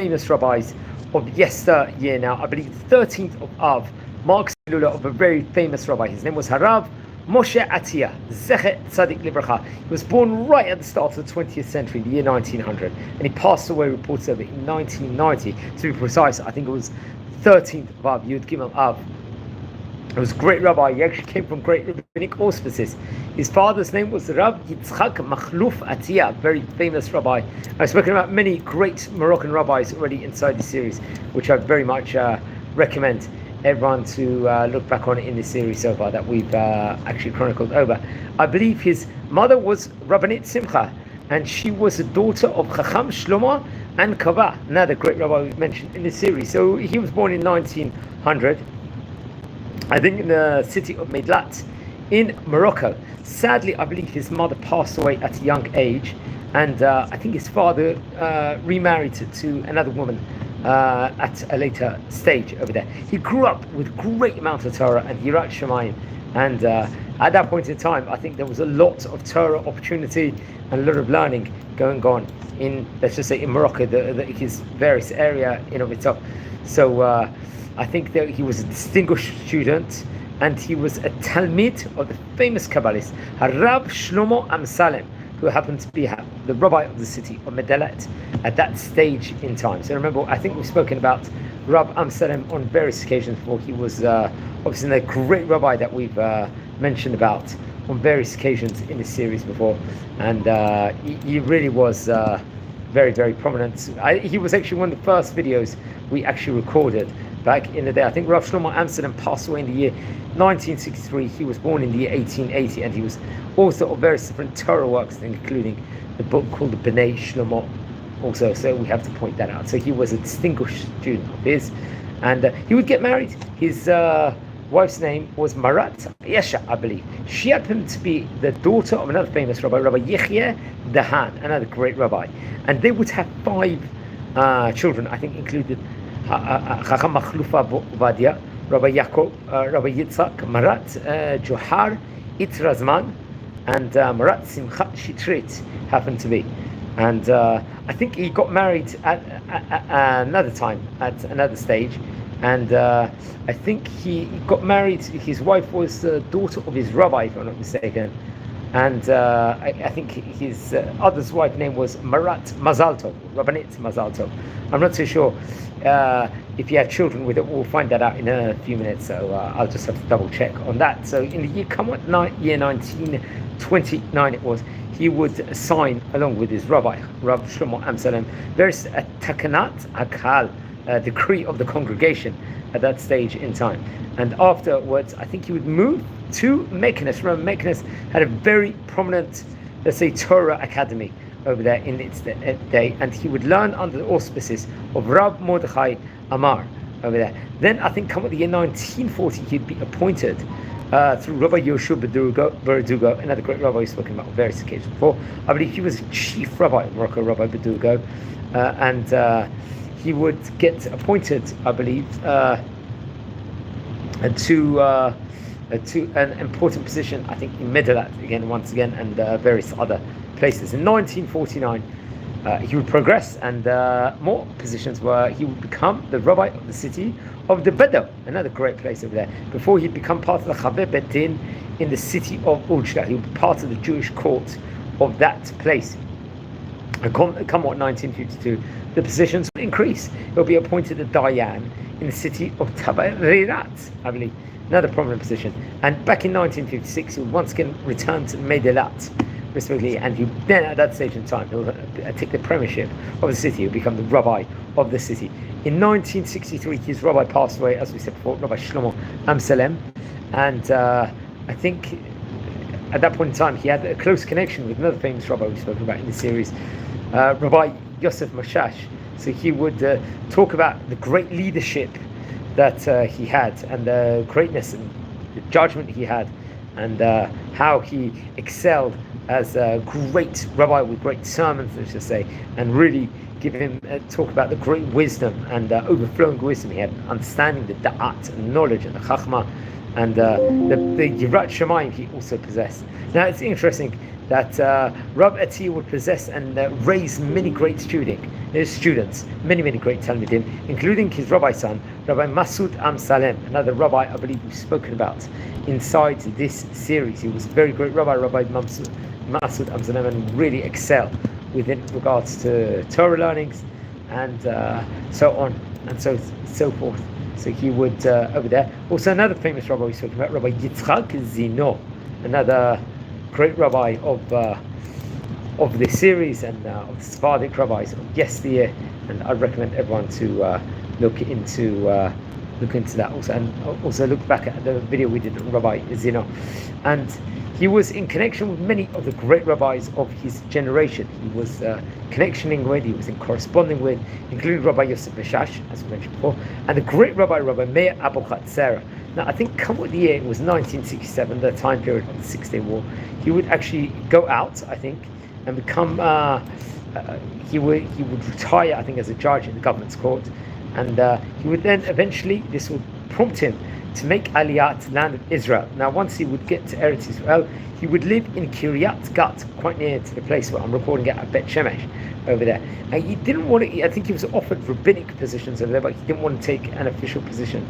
famous rabbis of yesteryear now. I believe the 13th of Av marks the Hilula of a very famous rabbi. His name was Rabbi Moshe Attiya, Zecher Tzadik Livracha. He was born right at the start of the 20th century, the year 1900, and he passed away, reports of it, in 1990. To be precise, I think it was 13th of Av, Yud Gimel Av. He was a great rabbi. He actually came from great rabbinic auspices. His father's name was Rabbi Yitzchak Machluf Attiya, very famous rabbi. I've spoken about many great Moroccan rabbis already inside the series, which I very much recommend everyone to look back on in this series so far that we've actually chronicled over. I believe his mother was Rabbanit Simcha, and she was a daughter of Chacham Shlomo and Kava, another great rabbi we've mentioned in this series. So he was born in 1900, I think, in the city of Midlat in Morocco. Sadly, I believe his mother passed away at a young age, and I think his father remarried to another woman at a later stage over there. He grew up with great amount of Torah and Yirat Shemayim, and at that point in time, I think there was a lot of Torah opportunity and a lot of learning going on in, let's just say, in Morocco, his various area in of itself. So I think that he was a distinguished student, and he was a Talmid of the famous Kabbalist Harab Shlomo Amsalem, who happened to be the rabbi of the city of Medelet at that stage in time. So remember, I think we've spoken about Rab Amsalem on various occasions before. He was obviously the great rabbi that we've mentioned about on various occasions in this series before, and he really was very, very prominent. He was actually one of the first videos we actually recorded back in the day. I think Rav Shlomo Amsalem passed away in the year 1963. He was born in the year 1880, and he was author of various different Torah works, including the book called the Bnei Shlomo also. So we have to point that out. So he was a distinguished student of his, and he would get married. His wife's name was Marat Yesha, I believe. She happened to be the daughter of another famous rabbi, Rabbi Yechia Dahan, another great rabbi. And they would have 5 children, I think included Chacham Machlufa Vadia, Rabbi Yaakov, Rabbi Yitzchak, Marat Johar Itrazman, and Marat Simchat Shitrit happened to be. And I think he got married at another time, at another stage. And I think he got married. His wife was the daughter of his rabbi, if I'm not mistaken. And I think his other's wife name was Marat Mazaltov, Rabbanit Mazaltov. I'm not so sure if he had children with it. We'll find that out in a few minutes. So I'll just have to double check on that. So in the year 1929, it was, he would sign along with his rabbi, Rav Shlomo Amsalem, there's a takanat akal, decree of the congregation at that stage in time. And afterwards, I think he would move to Meknes. Remember, Meknes had a very prominent, let's say, Torah academy over there in its day, and he would learn under the auspices of Rab Mordechai Amar over there. Then I think come at the year 1940, he'd be appointed through Rabbi Yoshua Berdugo, another great rabbi we've spoken about on various occasions before. I believe he was chief rabbi of Morocco, Rabbi Berdugo, and he would get appointed, I believe, to an important position, I think, in Medelat once again, and various other places. In 1949, he would progress, and more positions were, he would become the rabbi of the city of the Bedo, another great place over there, before he'd become part of the Chaver Bedin in the city of Ujda. He would be part of the Jewish court of that place. And come what 1952, the positions will increase. He'll be appointed a Diyan in the city of Taavirat, I believe, another prominent position. And back in 1956, he would once again return to Medelat, respectively, and he then, at that stage in time, he'll take the premiership of the city. He'll become the rabbi of the city. In 1963, his rabbi passed away, as we said before, Rabbi Shlomo Amsalem, and I think at that point in time, he had a close connection with another famous rabbi we've spoken about in the series, Rabbi Yosef Mashash. So he would talk about the great leadership that he had, and the greatness and the judgment he had, and how he excelled as a great rabbi with great sermons, let's just say, and really give him talk about the great wisdom and overflowing wisdom he had, understanding the da'at and knowledge and the chachma, and the Yirat Shemayim he also possessed. Now it's interesting that Rabbi Attiya would possess and raise many great students, his students, many great Talmidim, including his rabbi son, Rabbi Masud Amsalem, another rabbi I believe we've spoken about inside this series. He was a very great rabbi, Rabbi Masud Amsalem, and really excel within regards to Torah learnings and so on and so forth. So he would over there. Also another famous rabbi we spoke about, Rabbi Yitzchak Zino, another great rabbi of this series and of the Sephardic rabbis of yesteryear, and I recommend everyone to look into that also, and also look back at the video we did on Rabbi Zino. And he was in connection with many of the great rabbis of his generation. He was connectioning with, he was in corresponding with, including Rabbi Yosef Beshash, as we mentioned before, and the great Rabbi Meir Abuchatzera. Now, I think come what the year, it was 1967, the time period of the 6-Day War. He would actually go out, I think, and become, he would retire, I think, as a judge in the government's court, and he would then eventually, this would prompt him to make Aliyah to the land of Israel. Now, once he would get to Eretz Israel, he would live in Kiryat Gat, quite near to the place where I'm recording it at Bet Shemesh, over there. And he didn't want to, I think he was offered rabbinic positions over there, but he didn't want to take an official position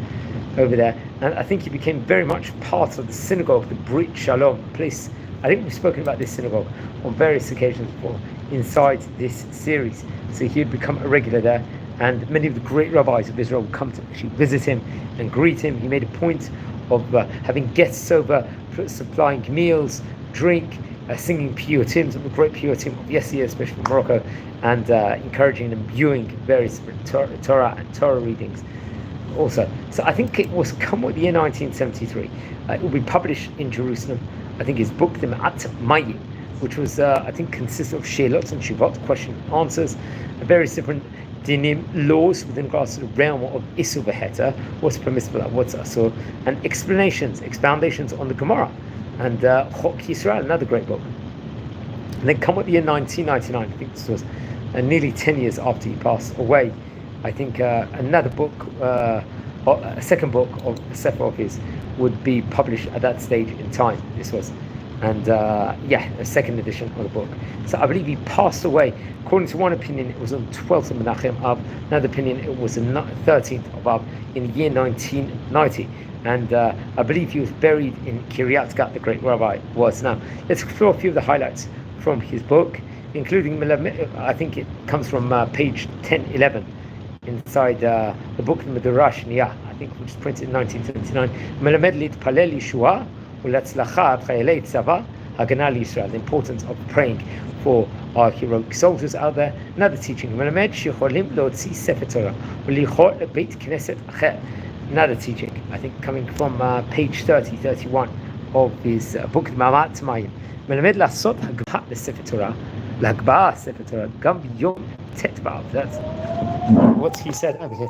over there. And I think he became very much part of the synagogue, the Brit Shalom place. I think we've spoken about this synagogue on various occasions before inside this series. So he had become a regular there, and many of the great rabbis of Israel would come to actually visit him and greet him. He made a point of having guests over, supplying meals, drink, singing piyutim, some of the great piyutim of yesteryear, especially from Morocco, and encouraging and imbuing various Torah and Torah readings also. So I think it was come with the year 1973. It will be published in Jerusalem. I think his book, the Ma'at Mayim, which was, I think, consists of Sheilot and Shuvot, question and answers, various different dinim, laws within regards to the realm of Isu V'Heta, what's permissible and what's Asur, and explanations, expoundations on the Gemara, and Chok Yisrael, another great book. And then come with the year 1999, I think this was nearly 10 years after he passed away. I think another book, a second book of a Sefer of his, would be published at that stage in time. This was, and a second edition of the book. So I believe he passed away. According to one opinion, it was on 12th of Menachem Av. Another opinion, it was on 13th of Av in the year 1990. And I believe he was buried in Kiryat Gat, the great rabbi was. Now, let's explore a few of the highlights from his book, including, I think it comes from page 1011 inside the book Medurash Niyah, I think, which was printed in 1979. Melamed litpalel Yeshua uletzlachat chayelei tzava hagana liYisrael. The importance of praying for our heroic soldiers out there. Another teaching. Melamed shecholim lotzi sefer Torah ulichot lebeit knesset acher. Another teaching, I think, coming from page 31 of his book Ma'at Mayim. Melamed lasot hagba lesefer Torah להגבהה ספר תורה, גם ביום ט' באב. That's what he said over here.